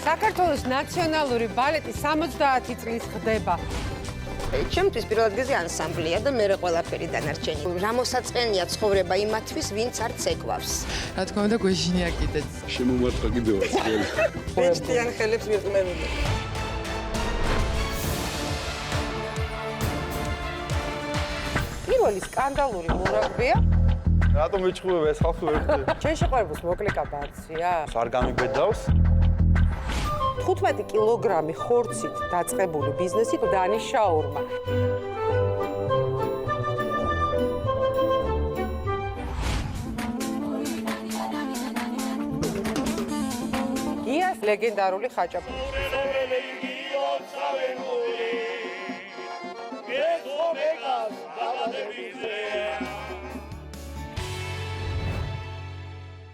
საქართველოს ნაციონალური ბალეტი 70 წლის ხდება. ჩემთვის პირველ ადგილზე ანსამბლია და მე ყველაფერი დანარჩენი. რა მოსაწყენია ცხოვრება იმათთვის, ვინც არ ცეკვავს. რა თქმა უნდა, გვეშინია კიდეც. შემომართვა კიდევაც. ბეჭდიან ხელებს ვიყმენები. პირველი სკანდალური მურაბია. რატომ მეჭხუება ეს ხალხი ვერტე? ჩვენ შეყვარებულს მოკლიკაბაცია. არ გამიბედავს? 15 კილოგრამი ხორცით დაწყებული ბიზნესი დანის შაურმა. გიას ლეგენდარული ხაჭაპური.